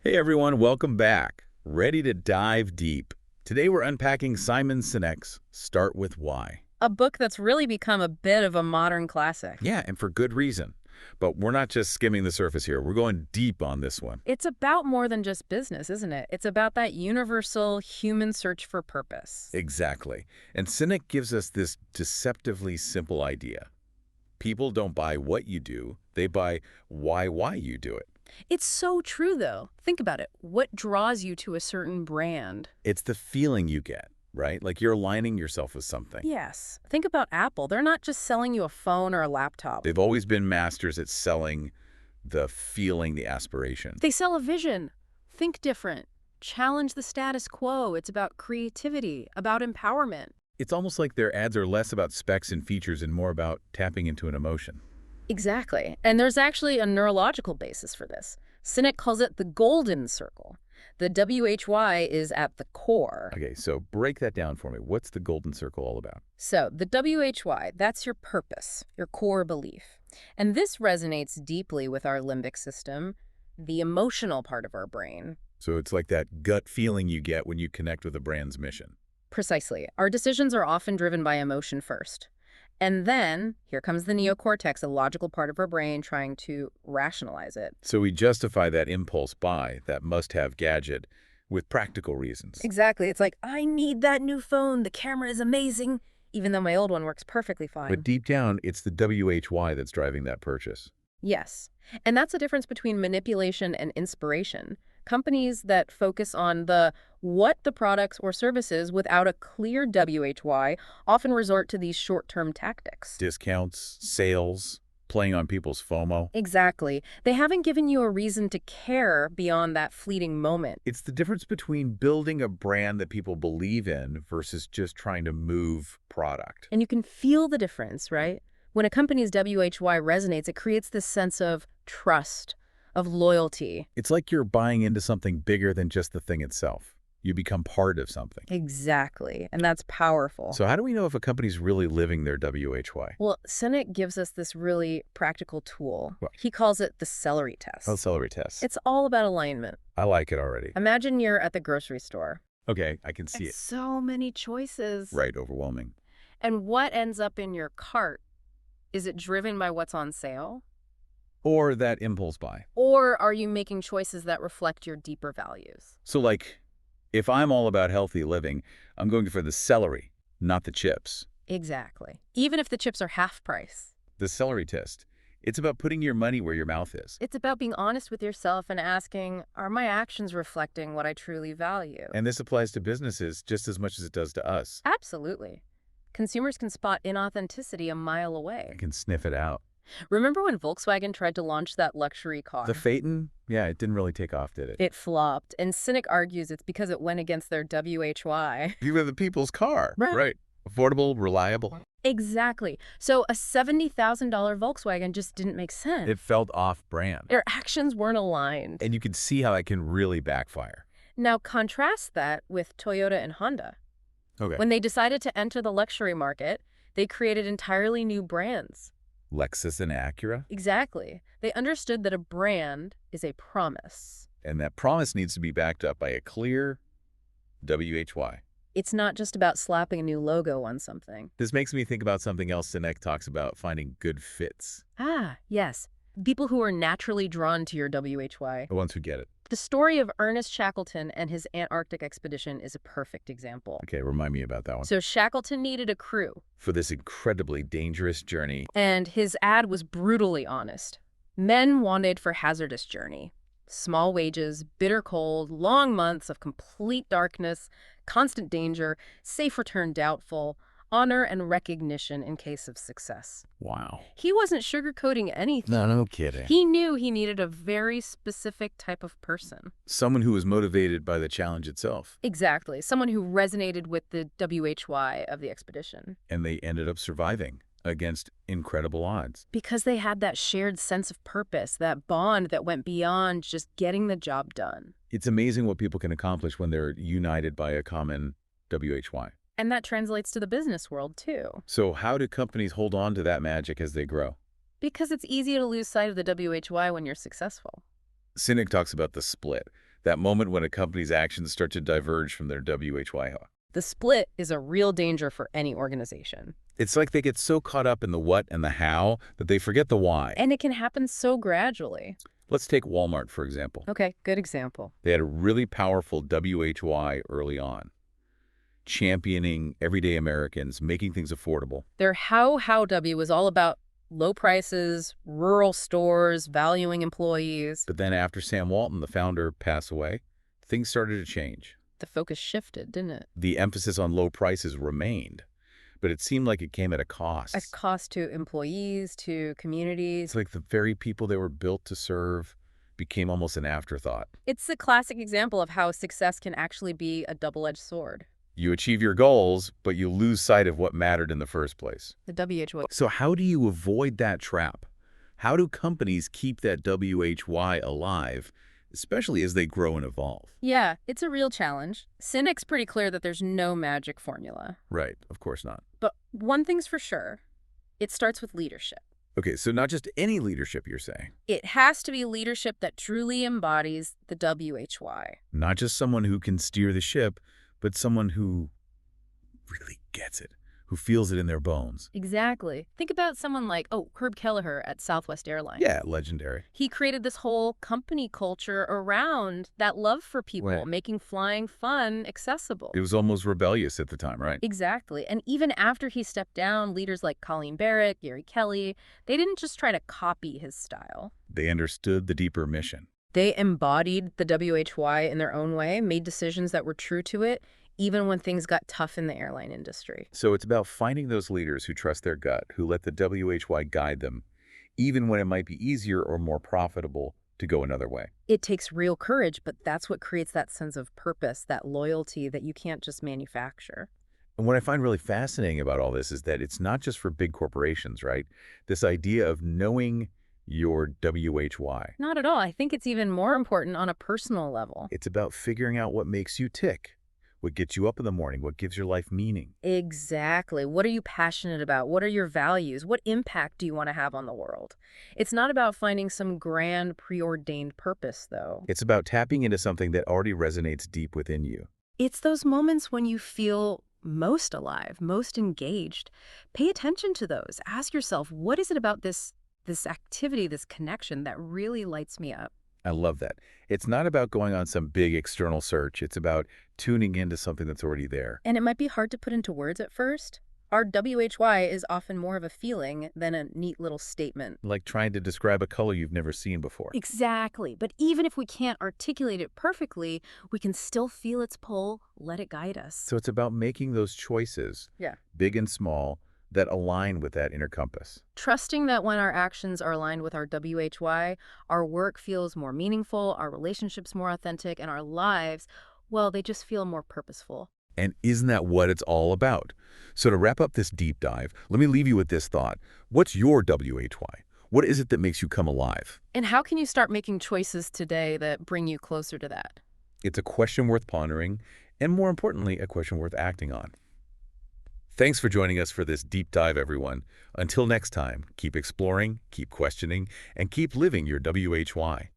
Hey everyone, welcome back. Ready to dive deep. Today we're unpacking Simon Sinek's Start With Why. A book that's really become a bit of a modern classic. Yeah, and for good reason. But we're not just skimming the surface here. We're going deep on this one. It's about more than just business, isn't it? It's about that universal human search for purpose. Exactly. And Sinek gives us this deceptively simple idea. People don't buy what you do, they buy why you do it. It's so true, though. Think about it. What draws you to a certain brand? It's the feeling you get, right? Like you're aligning yourself with something. Yes. Think about Apple. They're not just selling you a phone or a laptop. They've always been masters at selling the feeling, the aspiration. They sell a vision. Think different. Challenge the status quo. It's about creativity, about empowerment. It's almost like their ads are less about specs and features and more about tapping into an emotion. Exactly. And there's actually a neurological basis for this. Sinek calls it the golden circle. The WHY is at the core. Okay, so break that down for me. What's the golden circle all about? So the WHY, that's your purpose, your core belief. And this resonates deeply with our limbic system, the emotional part of our brain. So it's like that gut feeling you get when you connect with a brand's mission. Precisely. Our decisions are often driven by emotion first. And then, here comes the neocortex, a logical part of our brain trying to rationalize it. So we justify that impulse buy, that must-have gadget, with practical reasons. Exactly. It's like, I need that new phone. The camera is amazing, even though my old one works perfectly fine. But deep down, it's the WHY that's driving that purchase. Yes. And that's the difference between manipulation and inspiration. Companies that focus on the what the products or services without a clear WHY often resort to these short-term tactics. Discounts, sales, playing on people's FOMO. Exactly. They haven't given you a reason to care beyond that fleeting moment. It's the difference between building a brand that people believe in versus just trying to move product. And you can feel the difference, right? When a company's WHY resonates, it creates this sense of trust, of loyalty. It's like you're buying into something bigger than just the thing itself. You become part of something. Exactly. And that's powerful. So how do we know if a company's really living their WHY? Well, Sinek gives us this really practical tool. What? He calls it the celery test. Oh, celery test. It's all about alignment. I like it already. Imagine you're at the grocery store. Okay, I can see it. So many choices. Right, overwhelming. And what ends up in your cart? Is it driven by what's on sale? Or that impulse buy. Or are you making choices that reflect your deeper values? So like, if I'm all about healthy living, I'm going for the celery, not the chips. Exactly. Even if the chips are half price. The celery test. It's about putting your money where your mouth is. It's about being honest with yourself and asking, are my actions reflecting what I truly value? And this applies to businesses just as much as it does to us. Absolutely. Consumers can spot inauthenticity a mile I away. can sniff it out. Remember when Volkswagen tried to launch that luxury car? The Phaeton? Yeah, it didn't really take off, did it? It flopped, and Sinek argues it's because it went against their WHY. Even the people's car. Right. Affordable, reliable. Exactly. So a $70,000 Volkswagen just didn't make sense. It felt off-brand. Their actions weren't aligned. And you can see how it can really backfire. Now contrast that with Toyota and Honda. Okay. When they decided to enter the luxury market, they created entirely new brands. Lexus and Acura. Exactly. They understood that a brand is a promise. And that promise needs to be backed up by a clear WHY. It's not just about slapping a new logo on something. This makes me think about something else Sinek talks about, finding good fits. Ah, yes. People who are naturally drawn to your WHY. The ones who get it. The story of Ernest Shackleton and his Antarctic expedition is a perfect example. Okay, remind me about that one. So Shackleton needed a crew, For this incredibly dangerous journey. and his ad was brutally honest. Men wanted for hazardous journey. Small wages, bitter cold, long months of complete darkness, constant danger, safe return doubtful, honor and recognition in case of success. Wow. He wasn't sugarcoating anything. No kidding. He knew he needed a very specific type of person. Someone who was motivated by the challenge itself. Exactly. Someone who resonated with the WHY of the expedition. And they ended up surviving against incredible odds. Because they had that shared sense of purpose, that bond that went beyond just getting the job done. It's amazing what people can accomplish when they're united by a common WHY. And that translates to the business world, too. So how do companies hold on to that magic as they grow? Because it's easy to lose sight of the WHY when you're successful. Sinek talks about the split, That moment when a company's actions start to diverge from their WHY. The split is a real danger for any organization. It's like they get so caught up in the what and the how that they forget the why. And it can happen so gradually. Let's take Walmart, for example. Okay, good example. They had a really powerful WHY early on, championing everyday Americans, making things affordable. Their how W was all about low prices, rural stores, valuing employees. But then after Sam Walton, the founder, passed away, things started to change. The focus shifted, didn't it? The emphasis on low prices remained, but it seemed like it came at a cost. A cost to employees, to communities. It's like the very people they were built to serve became almost an afterthought. It's a classic example of how success can actually be a double-edged sword. You achieve your goals, but you lose sight of what mattered in the first place. The WHY. So how do you avoid that trap? How do companies keep that WHY alive, especially as they grow and evolve? Yeah, it's a real challenge. Sinek's pretty clear that there's no magic formula. Right, of course not. But one thing's for sure, it starts with leadership. Okay, so not just any leadership, you're saying. It has to be leadership that truly embodies the WHY. Not just someone who can steer the ship, but someone who really gets it, who feels it in their bones. Exactly. Think about someone like, Herb Kelleher at Southwest Airlines. Yeah, legendary. He created this whole company culture around that love for people, Right. making flying fun, accessible. It was almost rebellious at the time, right? Exactly. And even after he stepped down, leaders like Colleen Barrett, Gary Kelly, they didn't just try to copy his style. They understood the deeper mission. They embodied the WHY in their own way, made decisions that were true to it, even when things got tough in the airline industry. So it's about finding those leaders who trust their gut, who let the WHY guide them, even when it might be easier or more profitable to go another way. It takes real courage, but that's what creates that sense of purpose, that loyalty that you can't just manufacture. And what I find really fascinating about all this is that it's not just for big corporations, right? This idea of knowing your WHY. Not at all. I think it's even more important on a personal level. It's about figuring out what makes you tick, what gets you up in the morning, what gives your life meaning. Exactly. What are you passionate about? What are your values? What impact do you want to have on the world? It's not about finding some grand preordained purpose, though. It's about tapping into something that already resonates deep within you. It's those moments when you feel most alive, most engaged. Pay attention to those. Ask yourself, what is it about this activity, this connection that really lights me up? I love that. It's not about going on some big external search. It's about tuning into something that's already there. And it might be hard to put into words at first. Our WHY is often more of a feeling than a neat little statement. Like trying to describe a color you've never seen before. Exactly. But even if we can't articulate it perfectly, we can still feel its pull, let it guide us. So it's about making those choices, Yeah. big and small, that align with that inner compass. Trusting that when our actions are aligned with our WHY, our work feels more meaningful, our relationships more authentic, and our lives, well, they just feel more purposeful. And isn't that what it's all about? So to wrap up this deep dive, let me leave you with this thought. What's your WHY? What is it that makes you come alive? And how can you start making choices today that bring you closer to that? It's a question worth pondering, and more importantly, a question worth acting on. Thanks for joining us for this deep dive, everyone. Until next time, keep exploring, keep questioning, and keep living your WHY.